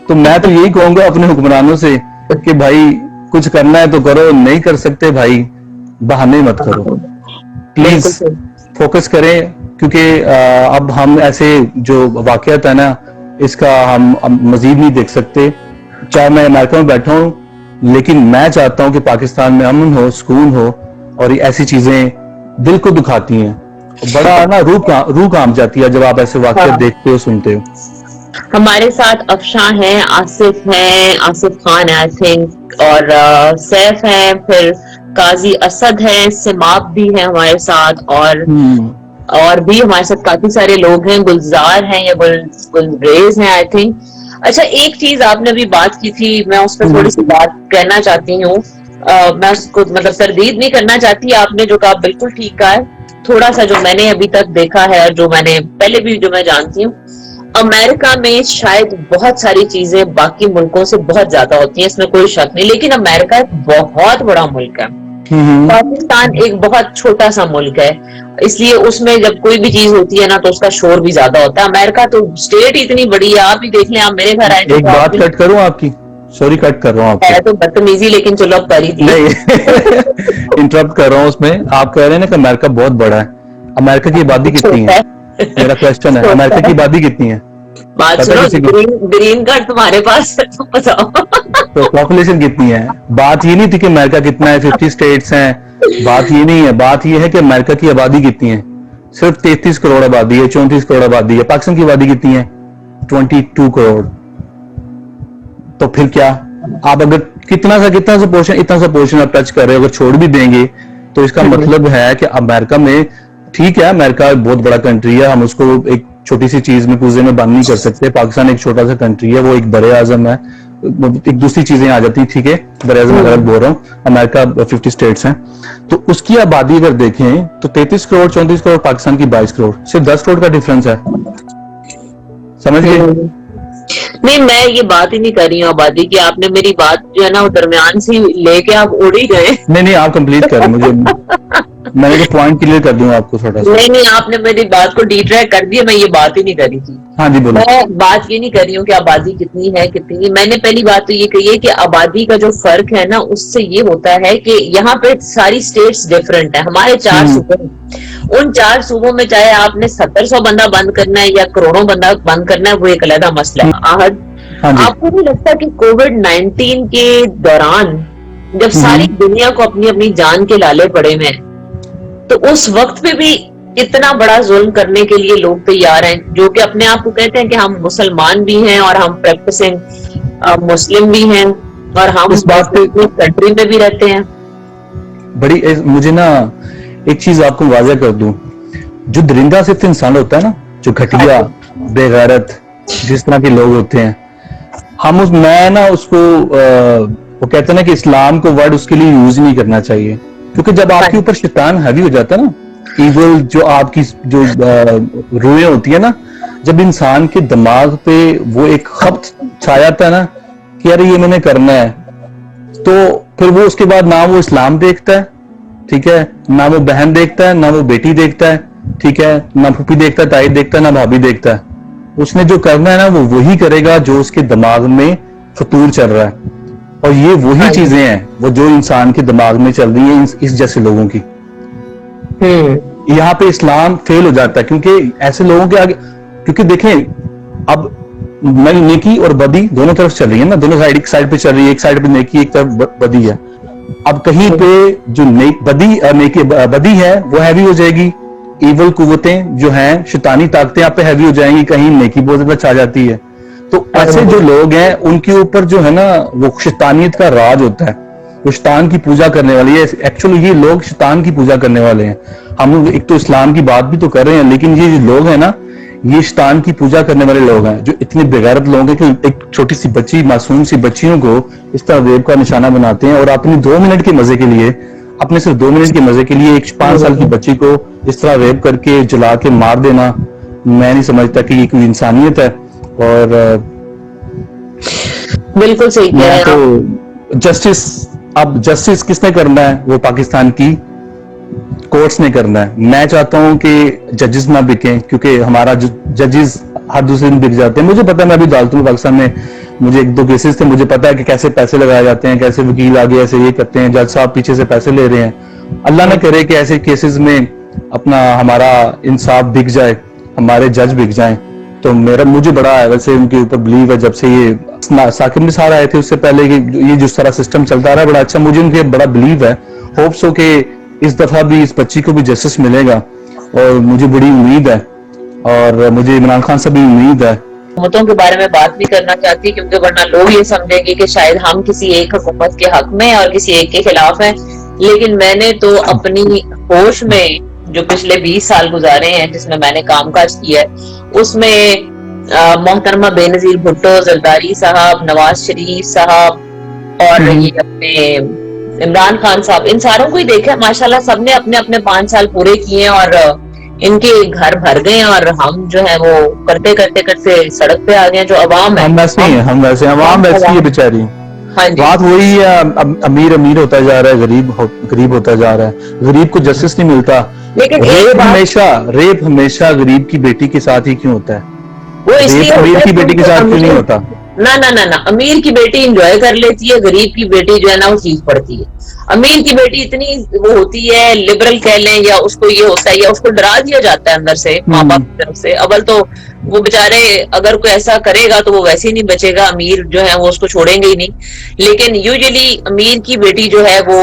Speaker 2: तो मैं तो यही कहूंगा अपने हुक्मरानों से कि भाई कुछ करना है तो करो, नहीं कर सकते भाई बहाने मत करो, प्लीज फोकस करें, क्योंकि अब हम ऐसे जो वाकयात है ना, इसका हम मजीद नहीं देख सकते। चाहे मैं अमेरिका में बैठा हूँ, लेकिन मैं चाहता हूँ कि पाकिस्तान में अमन हो, सुकून हो, और ऐसी चीजें दिल को दुखाती हैं। बड़ा ना रूह कांप जाती है जब आप ऐसे वाकयात देखते हो, सुनते हो।
Speaker 1: हमारे साथ अफशा हैं, आसिफ खान है आई थिंक, और सैफ है, फिर काजी असद है, सिमाब भी है हमारे साथ, और भी हमारे साथ काफी सारे लोग हैं, गुलजार हैं या गुलरेज हैं आई थिंक। अच्छा, एक चीज आपने अभी बात की थी, मैं उस पर थोड़ी सी बात कहना चाहती हूँ। मैं उसको मतलब तरदीद नहीं करना चाहती, आपने जो कहा बिल्कुल ठीक कहा है। थोड़ा सा जो मैंने अभी तक देखा है, जो मैंने पहले भी जो मैं जानती हूँ, अमेरिका में शायद बहुत सारी चीजें बाकी मुल्कों से बहुत ज्यादा होती हैं, इसमें कोई शक नहीं, लेकिन अमेरिका एक बहुत बड़ा मुल्क है, पाकिस्तान एक बहुत छोटा सा मुल्क है, इसलिए उसमें जब कोई भी चीज होती है ना तो उसका शोर भी ज्यादा होता है। अमेरिका तो स्टेट इतनी बड़ी है, आप ही देख लें, आप मेरे घर आए
Speaker 2: एक बात कट करूं आपकी, सॉरी कट कर रहा हूँ आपको,
Speaker 1: है तो बदतमीजी, लेकिन चलो अब कर ही दी।
Speaker 2: इंटरप्ट कर रहा हूँ उसमें। आप कह रहे हैं ना कि अमेरिका बहुत बड़ा है, अमेरिका की आबादी कितनी है? मेरा क्वेश्चन है, अमेरिका की आबादी कितनी है?
Speaker 1: बात सुनो, ग्रीन कार्ड तुम्हारे पास है तो बताओ।
Speaker 2: तो पॉपुलेशन कितनी है? बात ये नहीं थी कि अमेरिका कितना है, 50 स्टेट्स हैं, बात ये नहीं है। बात ये है कि अमेरिका की आबादी कितनी है। सिर्फ 33 करोड़ आबादी है, 34 करोड़ आबादी है। पाकिस्तान की आबादी कितनी है? 22 करोड़। तो फिर क्या, आप अगर इतना सा पोर्शन आप टच कर रहे हो, अगर छोड़ भी देंगे तो इसका मतलब है कि अमेरिका में, ठीक है अमेरिका बहुत बड़ा कंट्री है, हम उसको एक छोटी सी चीज में पूजे में बंद नहीं कर सकते। पाकिस्तान एक छोटा सा कंट्री है, वो एक बड़े आजम है, एक दूसरी चीजें आ जाती, ठीक है, बड़े आजम गलत बोल रहा हूँ, अमेरिका 50 स्टेट्स हैं। तो उसकी आबादी अगर देखें तो 33 करोड़ 34 करोड़, पाकिस्तान की 22 करोड़, सिर्फ 10 करोड़ का डिफरेंस है, समझ गए?
Speaker 1: नहीं, मैं ये बात ही नहीं कर रही हूँ आबादी की, आपने मेरी बात जो है ना वो दरमियान से लेके आप उड़ ही गए।
Speaker 2: नहीं आप कंप्लीट करें, मुझे मैंने तो पॉइंट क्लियर कर दूं आपको थोड़ा सा।
Speaker 1: नहीं, आपने मेरी बात को डिट्रैक्ट कर दिया, मैं ये बात ही नहीं कर रही थी।
Speaker 2: हाँ जी बोलो।
Speaker 1: मैं बात ये नहीं कर रही हूँ कि आबादी कितनी है कितनी नहीं। मैंने पहली बात तो ये कही है कि आबादी का जो फर्क है ना, उससे ये होता है कि यहाँ पे सारी स्टेट्स डिफरेंट है। हमारे 4 सूबे, उन 4 सूबों में चाहे आपने 1700 बंदा बंद करना है या करोड़ों बंदा बंद करना है, वो एक अलग मसला है। आहद, आपको नहीं लगता कि कोविड-19 के दौरान जब सारी दुनिया को अपनी अपनी जान के लाले पड़े में, तो उस वक्त पे भी इतना बड़ा जुल्म करने के लिए लोग तैयार हैं, जो कि अपने आप को कहते हैं कि हम मुसलमान भी हैं और हम प्रैक्टिसिंग मुस्लिम भी हैं और हम इस बात पे कंट्री में भी रहते हैं।
Speaker 2: बड़ी मुझे ना एक चीज आपको वाज़ह कर दूं, जो दरिंदा सिर्फ इंसान होता है ना, जो घटिया बेगैरत जिस तरह के लोग होते हैं, मैं ना उसको वो कहते हैं ना कि इस्लाम को वर्ड उसके लिए यूज नहीं करना चाहिए, क्योंकि जब आपके ऊपर शैतान हावी हो जाता है ना, ईगल जो आपकी जो रूहें होती है ना, जब इंसान के दिमाग पे वो एक खप्त छा जाता है ना कि यार ये मैंने करना है, तो फिर वो उसके बाद ना वो इस्लाम देखता है, ठीक है, ना वो बहन देखता है, ना वो बेटी देखता है, ठीक है, ना फूफी देखता है, ताई देखता है, ना भाभी देखता है। उसने जो करना है ना वो वही करेगा जो उसके दिमाग में फतूर चल रहा है, और ये वही चीजें हैं वो जो इंसान के दिमाग में चल रही है इस जैसे लोगों की। यहाँ पे इस्लाम फेल हो जाता है, क्योंकि ऐसे लोगों के आगे, क्योंकि देखें अब नेकी और बदी दोनों तरफ चल रही है ना, दोनों साइड, एक साइड पे चल रही है, एक साइड पे नेकी, एक तरफ बदी है। अब कहीं पे जो बदी है वो हैवी हो जाएगी, इवल कुव्वतें जो हैं, शैतानी ताकतें आप पे हैवी हो जाएंगी, कहीं नेकी बहुत ज्यादा छा जाती है। तो ऐसे जो लोग हैं उनके ऊपर जो है ना वो शैतानियत का राज होता है, वो शैतान की पूजा करने वाली है। एक्चुअली ये लोग शैतान की पूजा करने वाले हैं। हम लोग एक तो इस्लाम की बात भी तो कर रहे हैं, लेकिन ये जो लोग हैं ना, ये शैतान की पूजा करने वाले लोग हैं, जो इतने बेगैरत लोग हैं कि एक छोटी सी बच्ची, मासूम सी बच्चियों को इस तरह रेप का निशाना बनाते हैं, और अपनी 2 मिनट के मजे के लिए, अपने सिर्फ 2 मिनट के मजे के लिए एक 5 साल की बच्ची को इस तरह रेप करके जला के मार देना, मैं नहीं समझता कि ये कोई इंसानियत है। और
Speaker 1: बिल्कुल सही कह रहे हैं
Speaker 2: तो जस्टिस किसने करना है? वो पाकिस्तान की कोर्ट्स ने करना है। मैं चाहता हूं कि जजेस ना बिकें, क्योंकि हमारा जजेस हर दूसरे दिन बिक जाते हैं। मुझे पता है, मैं अभी अदालतों पाकिस्तान में, मुझे 1-2 केसेस थे, मुझे पता है कि कैसे पैसे लगाए जाते हैं, कैसे वकील आगे ऐसे ये करते हैं, जज साहब पीछे से पैसे ले रहे हैं। अल्लाह ना करे कि ऐसे केसेस में अपना हमारा इंसाफ बिक जाए, हमारे जज बिक जाएं। तो मुझे बड़ा है वैसे उनके ऊपर बिलीव है, जब से ये साकिब निसार आए थे उससे पहले ये जिस तरह सिस्टम चलता रहा बड़ा अच्छा, मुझे उनके बड़ा बिलीव है। होप्स हो कि इस दफा भी इस बच्ची को भी जस्टिस मिलेगा और मुझे बड़ी उम्मीद है, और मुझे इमरान खान से भी उम्मीद है।
Speaker 1: हुकूमतों के बारे में बात नहीं करना चाहती, क्योंकि वरना लोग ये समझेंगे कि शायद हम किसी एक हुकूमत के हक में और किसी एक के खिलाफ हैं। लेकिन मैंने तो अपनी होश में जो पिछले 20 साल गुजारे हैं जिसमें मैंने कामकाज किया है, उसमें मोहतरमा बेनजीर भुट्टो, जरदारी साहब, नवाज शरीफ साहब और ये अपने इमरान खान साहब, इन सारों को ही देखा। माशाल्लाह सबने अपने अपने 5 साल पूरे किए और इनके घर भर गए, और हम जो है वो करते करते करते सड़क पे आ गए। जो अवाम है,
Speaker 2: हम वैसे अवाम वैसी है बेचारी।
Speaker 1: हाँ जी,
Speaker 2: बात वही है, अमीर अमीर होता जा रहा है, गरीब होता जा रहा है, गरीब को जस्टिस नहीं मिलता।
Speaker 1: लेकिन
Speaker 2: रेप हमेशा गरीब की बेटी के साथ ही क्यों होता है?
Speaker 1: वो इसलिए
Speaker 2: अमीर की बेटी के साथ क्यों नहीं होता?
Speaker 1: ना ना ना ना, अमीर की बेटी एंजॉय कर लेती है, गरीब की बेटी जो है ना वो चीज पड़ती है। अमीर की बेटी इतनी वो होती है, लिबरल कह लें, या उसको ये होता है, या उसको डरा दिया जाता है अंदर से माँ बाप की तरफ से। अव्वल तो वो बेचारे अगर कोई ऐसा करेगा तो वो वैसे ही नहीं बचेगा, अमीर जो है वो उसको छोड़ेंगे ही नहीं। लेकिन यूजुअली अमीर की बेटी जो है वो,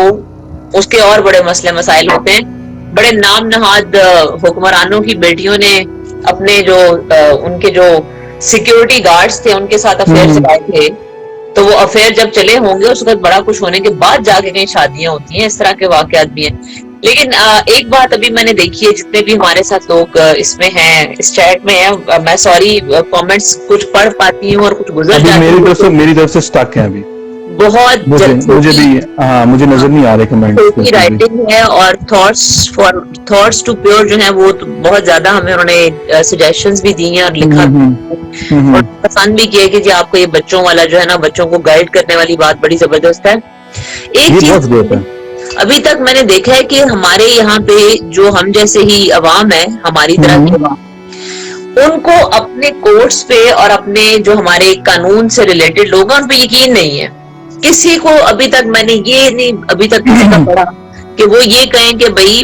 Speaker 1: उसके और बड़े मसले मसाइल होते हैं। बड़े नाम नहाद हुक्मरानों की बेटियों ने अपने जो उनके जो सिक्योरिटी गार्ड्स थे उनके साथ अफेयर चलाए थे, तो वो अफेयर जब चले होंगे उसके बाद बड़ा कुछ होने के बाद जाके कहीं शादियां होती हैं, इस तरह के वाकयात भी हैं। लेकिन एक बात अभी मैंने देखी है, जितने भी हमारे साथ लोग इसमें हैं, इस चैट में हैं, मैं सॉरी कमेंट्स कुछ पढ़ पाती हूँ और कुछ गुजर जाती हूँ।
Speaker 2: मेरी तरफ से स्टक है अभी
Speaker 1: बहुत
Speaker 2: मुझे भी, हाँ मुझे नजर नहीं आ रहे कमेंट।
Speaker 1: राइटिंग है और थॉट्स टू प्योर जो है वो तो बहुत ज्यादा हमें उन्होंने सजेशंस भी दी हैं और लिखा और पसंद भी किया कि जी आपको ये बच्चों वाला जो है ना, बच्चों को गाइड करने वाली बात बड़ी जबरदस्त है। एक चीज अभी तक मैंने देखा है कि हमारे यहाँ पे जो हम जैसे ही अवाम है, हमारी तरह की अवाम, उनको अपने कोर्ट्स पे और अपने जो हमारे कानून से रिलेटेड लोग हैं उन पे यकीन नहीं है। किसी को अभी तक मैंने ये नहीं अभी तक किसी का पढ़ा कि वो ये कहें कि भाई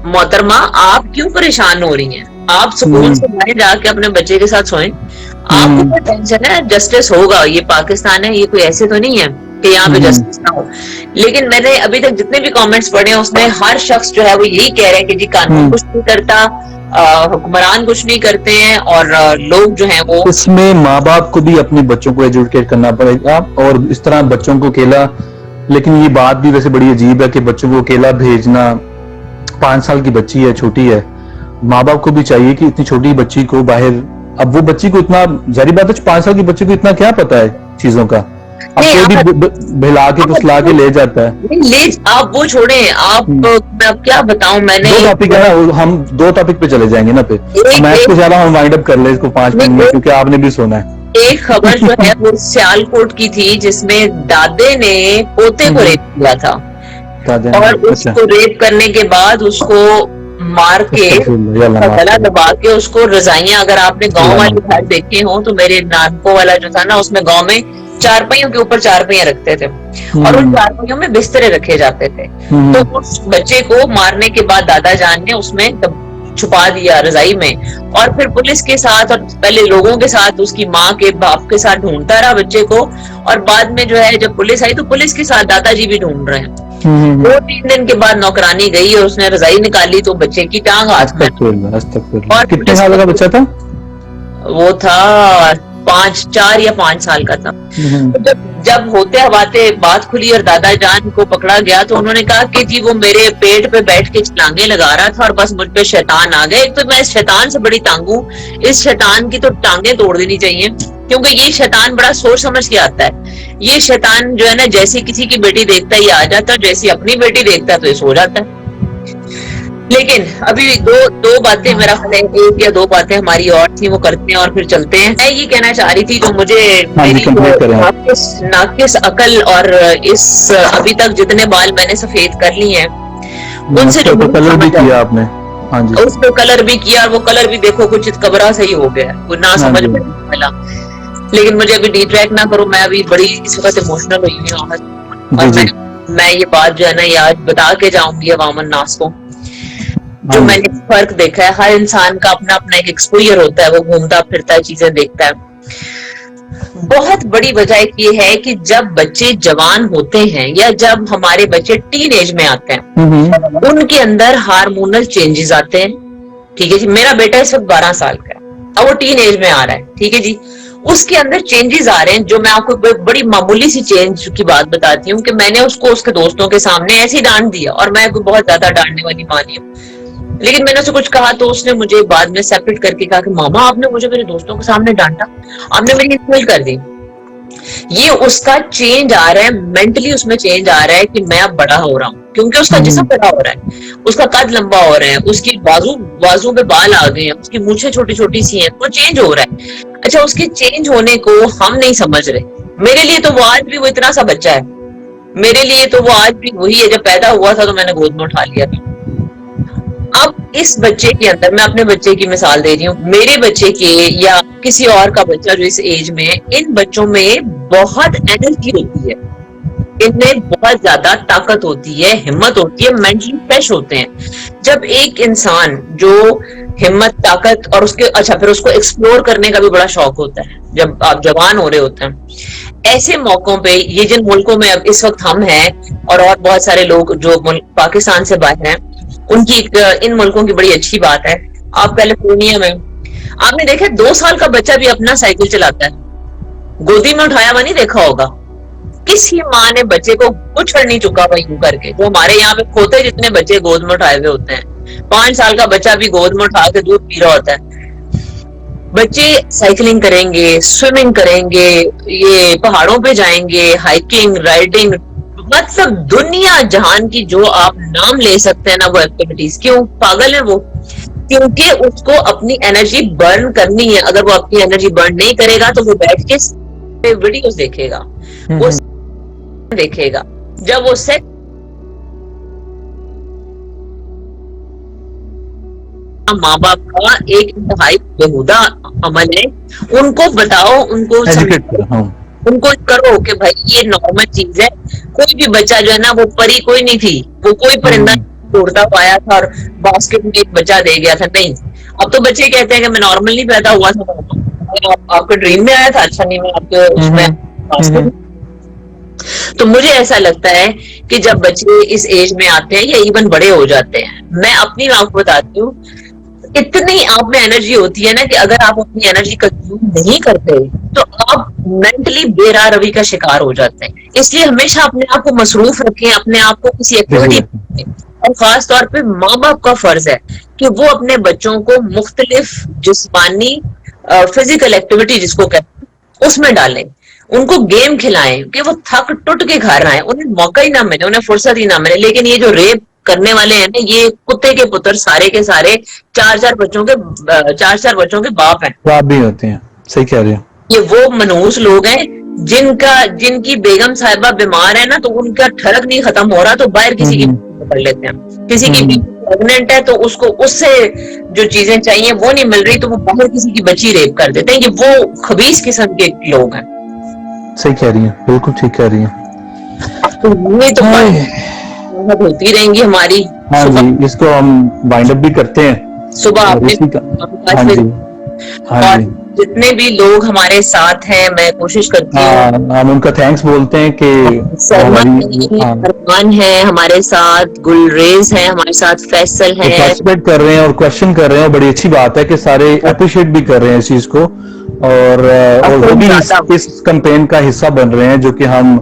Speaker 1: मोहतरमा आप क्यों परेशान हो रही हैं, आप सुकून से बाहर जाके अपने बच्चे के साथ सोएं, आपको क्या टेंशन है, जस्टिस होगा। ये पाकिस्तान है, ये कोई ऐसे तो नहीं है कि यहाँ पे जस्टिस ना हो। लेकिन मैंने अभी तक जितने भी कमेंट्स पढ़े हैं उसमें हर शख्स जो है वो यही कह रहे हैं कि जी कानून कुछ नहीं करता, हुक्मरान कुछ नहीं करते हैं, और लोग जो हैं वो,
Speaker 2: इसमें माँ बाप को भी अपने बच्चों को एजुकेट करना पड़ेगा, और इस तरह बच्चों को अकेला, लेकिन ये बात भी वैसे बड़ी अजीब है कि बच्चों को अकेला भेजना, 5 साल की बच्ची है, छोटी है, माँ बाप को भी चाहिए कि इतनी छोटी बच्ची को बाहर, अब वो बच्ची को इतना, जारी बात है 5 साल की बच्ची को इतना क्या पता है चीजों का, अब कोई भी भिला के फुसला के ले जाता है।
Speaker 1: ले आप वो छोड़ें, आप मैं अब क्या बताऊं, मैंने
Speaker 2: 2 टॉपिक है ना, हम 2 टॉपिक पे चले जाएंगे ना, पे मैं इसको ज्यादा हम वाइंड अप कर ले इसको 5 मिनट में, क्योंकि आपने भी सुना है।
Speaker 1: एक खबर जो है वो सियालकोट की थी, जिसमें दादे ने पोते को रेप किया था, और उसको रेप करने के बाद उसको मार के गला दबा के उसको रजाइयां, अगर आपने गांव वाले घर देखे हो तो मेरे नानको वाला जो था ना, उसमें गांव में चारपाइयों के ऊपर चारपाइयां रखते थे और उन चारपाइयों में बिस्तरे रखे जाते थे। तो उस बच्चे को मारने के बाद दादा जान ने उसमें छुपा दिया रजाई में, और फिर पुलिस के साथ और पहले लोगों के साथ, उसकी माँ के बाप के साथ ढूंढता रहा बच्चे को, और बाद में जो है जब पुलिस आई तो पुलिस के साथ दादाजी भी ढूंढ रहे हैं। 2-3 दिन के बाद नौकरानी गई और उसने रजाई निकाली तो बच्चे की टांग हाथ में।
Speaker 2: और कितने साल का बच्चा था?
Speaker 1: वो था 4 या 5 साल का था। तो जब होते हवाते बात खुली और दादा जान को पकड़ा गया तो उन्होंने कहा कि जी वो मेरे पेट पे बैठ के छलांगे लगा रहा था और बस मुझ पे शैतान आ गए। तो मैं इस शैतान से बड़ी तंग हूँ, इस शैतान की तो टांगे तोड़ देनी चाहिए, क्योंकि ये शैतान बड़ा सोच समझ के आता है। ये शैतान जो है ना, जैसे किसी की बेटी देखता है ये आ जाता है, जैसी अपनी बेटी देखता है तो ये सो जाता है। लेकिन अभी दो बातें, मेरा ख्याल है 1 या 2 बातें हमारी और थी, वो करते हैं और फिर चलते हैं। मैं ये कहना चाह रही थी, जो मुझे मेरी नाकिस अकल और इस अभी तक जितने बाल मैंने सफेद कर लिए हैं उनसे जो
Speaker 2: कलर भी किया आपने, हाँ जी,
Speaker 1: उसको कलर भी किया, और वो कलर भी देखो कुछ कबरा सही हो गया, वो ना समझ में मिला। लेकिन मुझे अभी डिट्रैक्ट ना करो, मैं अभी बड़ी इस वक्त इमोशनल हुई हूँ और मैं ये बात जो है ना ये आज बता के जाऊंगी अवामन नास को। जो
Speaker 2: हाँ
Speaker 1: मैंने फर्क देखा है, हर इंसान का अपना अपना एक एक्सपोजर होता है, वो घूमता फिरता है, चीजें देखता है। बहुत बड़ी वजह एक ये है कि जब बच्चे जवान होते हैं या जब हमारे बच्चे टीन एज में आते हैं, उनके अंदर हार्मोनल चेंजेस आते हैं। ठीक है जी, मेरा बेटा इस वक्त 12 साल का है, अब वो टीन एज में आ रहा है। ठीक है जी, उसके अंदर चेंजेस आ रहे हैं, जो मैं आपको बड़ी मामूली सी चेंज की बात बताती हूँ कि मैंने उसको उसके दोस्तों के सामने ऐसे ही डांट दिया, और मैं कोई बहुत ज्यादा डांटने वाली माँ नहीं हूँ, लेकिन मैंने उसे कुछ कहा तो उसने मुझे बाद में सेपरेट करके कहा कि मामा आपने मुझे मेरे दोस्तों के सामने डांटा, आपने मेरी इंसल्ट कर दी। ये उसका चेंज आ रहा है, मेंटली उसमें चेंज आ रहा है कि मैं अब बड़ा हो रहा हूँ, क्योंकि उसका जिस्म बड़ा हो रहा है, उसका कद लंबा हो रहा है, उसकी बाजू पे बाल आ गए हैं, उसकी मूछें छोटी छोटी सी हैं, वो चेंज हो रहा है। अच्छा, उसके चेंज होने को हम नहीं समझ रहे। मेरे लिए तो वो आज भी वो इतना सा बच्चा है, मेरे लिए तो वो आज भी वही है, जब पैदा हुआ था तो मैंने गोद में उठा लिया था। अब इस बच्चे के अंदर, मैं अपने बच्चे की मिसाल दे रही हूँ, मेरे बच्चे के या किसी और का बच्चा जो इस एज में, इन बच्चों में बहुत एनर्जी होती है, इनमें बहुत ज्यादा ताकत होती है, हिम्मत होती है, मेंटली फ्रेश होते हैं। जब एक इंसान जो हिम्मत, ताकत और उसके फिर उसको एक्सप्लोर करने का भी बड़ा शौक होता है, जब आप जवान हो रहे होते हैं, ऐसे मौकों पे ये जिन मुल्कों में अब इस वक्त हम हैं और बहुत सारे लोग जो पाकिस्तान से बाहर हैं, उनकी इन मुल्कों की बड़ी अच्छी बात है। आप कैलिफोर्निया में आपने देखा 2 साल का बच्चा भी अपना साइकिल चलाता है, गोदी में उठाया हुआ नहीं देखा होगा। किसी माँ ने बच्चे को कुछ कर नहीं चुका हुआ यूं करके, जो हमारे यहाँ पे खोते जितने बच्चे गोद में उठाए हुए होते हैं, 5 साल का बच्चा भी गोद में उठा के दूध पी रहा होता है। बच्चे साइकिलिंग करेंगे, स्विमिंग करेंगे, ये पहाड़ों पे जाएंगे, हाइकिंग, राइडिंग, मतलब दुनिया जहान की जो आप नाम ले सकते हैं ना वो एक्टिविटीज। क्यों पागल है वो? क्योंकि उसको अपनी एनर्जी बर्न करनी है। अगर वो अपनी एनर्जी बर्न नहीं करेगा तो वो बैठ के वीडियोस देखेगा, वो देखेगा। जब वो सेक्स माँ बाप का एक इंतहाई बेहुदा अमल है, उनको बताओ, उनको उनको करो कि भाई ये नॉर्मल चीज है। कोई भी बच्चा जो है ना, वो परी कोई नहीं थी, वो कोई परिंदा तोड़ता पाया था और बास्केट में एक बच्चा दे गया था, नहीं। अब तो बच्चे कहते हैं कि मैं नॉर्मल नहीं पैदा हुआ था, आपके ड्रीम में आया था, अच्छा नहीं मैं आपके उसमें बास्केट। तो मुझे ऐसा लगता है कि जब बच्चे इस एज में आते हैं या इवन बड़े हो जाते हैं, मैं अपनी आपको बताती हूँ, इतनी आप में एनर्जी होती है ना कि अगर आप अपनी एनर्जी कंज्यूम नहीं करते तो आप मेंटली बेराह रवि का शिकार हो जाते हैं। इसलिए हमेशा अपने आप को मसरूफ रखें, अपने आप को किसी एक्टिविटी में, और खास तौर पे माँ बाप का फर्ज है कि वो अपने बच्चों को मुख्तलिफ जिस्मानी फिजिकल एक्टिविटी जिसको कहते हैं उसमें डालें, उनको गेम खिलाएं कि वो थक टुट के घर आए, उन्हें मौका ही ना मिले, उन्हें फुर्सत ही ना मिले। लेकिन ये जो रेप करने वाले हैं ना, ये कुत्ते के पुत्र सारे के सारे 4-4 बच्चों के बाप हैं,
Speaker 2: बाप भी होते हैं। सही कह रहे हो।
Speaker 1: ये वो मनहूस लोग हैं जिनकी बेगम साहिबा बीमार है ना, तो उनका ठरक नहीं खत्म हो रहा तो बाहर किसी की कर लेते हैं। किसी की प्रेग्नेंट है तो उसको उससे जो चीजें चाहिए वो नहीं मिल रही तो वो बाहर किसी की बच्ची रेप कर देते हैं। ये वो खबीस किस्म के लोग हैं।
Speaker 2: सही कह रही है, बिल्कुल ठीक कह रही है।
Speaker 1: तो ये तो होती रहेंगी हमारी।
Speaker 2: हाँ जी, इसको हम वाइंड अप भी करते हैं
Speaker 1: सुबह आपने
Speaker 2: हाँ जी, हाँ जी,
Speaker 1: जितने भी लोग हमारे साथ हैं, मैं कोशिश करती हूँ,
Speaker 2: हम उनका थैंक्स बोलते हैं कि
Speaker 1: अरमान है हमारे साथ, गुलरेज है हमारे साथ, फैसल है,
Speaker 2: पार्टिसिपेट कर रहे हैं और क्वेश्चन कर रहे हैं, और बड़ी अच्छी बात है कि सारे अप्रिशिएट भी कर रहे हैं इस चीज को, और वो भी इस कैंपेन का हिस्सा बन रहे हैं, जो कि हम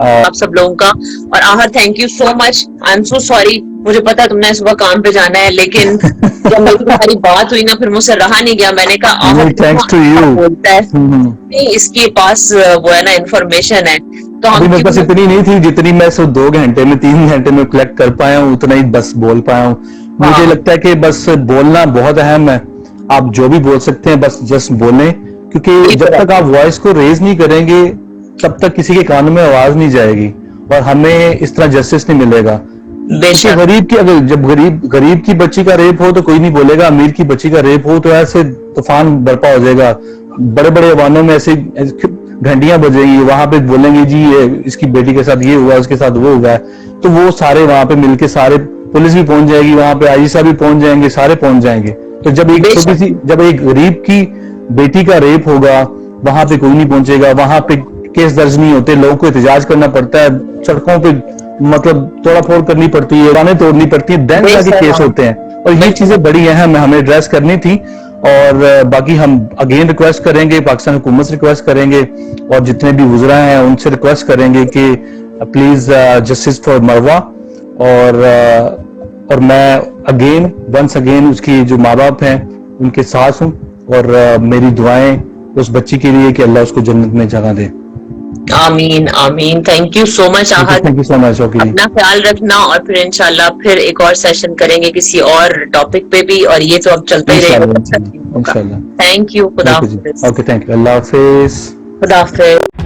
Speaker 1: आप सब लोगों का। और आहत, thank you so much, I am so sorry, मुझे पता है तुमने सुबह काम पे जाना है, लेकिन जब मेरी तुम्हारी बात हुई ना, फिर मुझसे रहा नहीं गया। मैंने कहा आहत
Speaker 2: थैंक्स टू यू
Speaker 1: बोलता है, नहीं इसके पास वो है ना इंफॉर्मेशन है, तो हम
Speaker 2: मेरे पास इतनी नहीं थी जितनी मैं सिर्फ 2 घंटे में 3 घंटे में कलेक्ट कर पाया हूँ, उतना ही बस बोल पाया हूँ। मुझे लगता है कि बस बोलना बहुत अहम है। आप जो भी बोल सकते हैं बस जस्ट बोलें, क्योंकि जब तक आप वॉइस को रेज नहीं करेंगे तब तक किसी के कान में आवाज नहीं जाएगी और हमें इस तरह जस्टिस नहीं मिलेगा। गरीब की, अगर जब गरीब की बच्ची का रेप हो तो कोई नहीं बोलेगा, अमीर की बच्ची का रेप हो तो ऐसे तूफान बर्पा हो जाएगा, बड़े बड़े अवानों में ऐसे घंटियां बजेंगी, वहां पे बोलेंगे जी ये इसकी बेटी के साथ ये हुआ, उसके साथ वो हुआ है, तो वो सारे वहां पे मिलके सारे पुलिस भी पहुंच जाएगी वहां पे, आईजी साहब भी पहुंच जाएंगे, सारे पहुंच जाएंगे। तो जब एक छोटी सी, जब एक गरीब की बेटी का रेप होगा, वहां पे कोई नहीं पहुंचेगा, वहां पे केस दर्ज नहीं होते, लोगों को एहतजाज करना पड़ता है, सड़कों पे मतलब तोड़ा फोड़ करनी पड़ती है, दुकानें तोड़नी पड़ती है, देन जाके केस होते हैं। और ये चीजें बड़ी अहम है, हमें एड्रेस करनी थी। और बाकी हम अगेन रिक्वेस्ट करेंगे, पाकिस्तान हुकूमत से रिक्वेस्ट करेंगे और जितने भी वुज़रा हैं उनसे रिक्वेस्ट करेंगे कि प्लीज जस्टिस फॉर मरवा। और मैं अगेन वंस अगेन उसकी जो माँ बाप हैं उनके साथ हूँ, और मेरी दुआएं उस बच्ची के लिए कि अल्लाह उसको जन्नत में जगह दे।
Speaker 1: आमीन आमीन। Thank you so much Ahad,
Speaker 2: thank you so much. Okay,
Speaker 1: अपना ख्याल रखना, और फिर इंशाल्लाह फिर एक और सेशन करेंगे किसी और टॉपिक पे भी, और ये तो अब चलता ही रहेगा।
Speaker 2: इंशाल्लाह।
Speaker 1: थैंक यू, खुदा हाफिज।
Speaker 2: ओके, थैंक यू, अल्लाह हाफिज।
Speaker 1: खुदा हाफिज।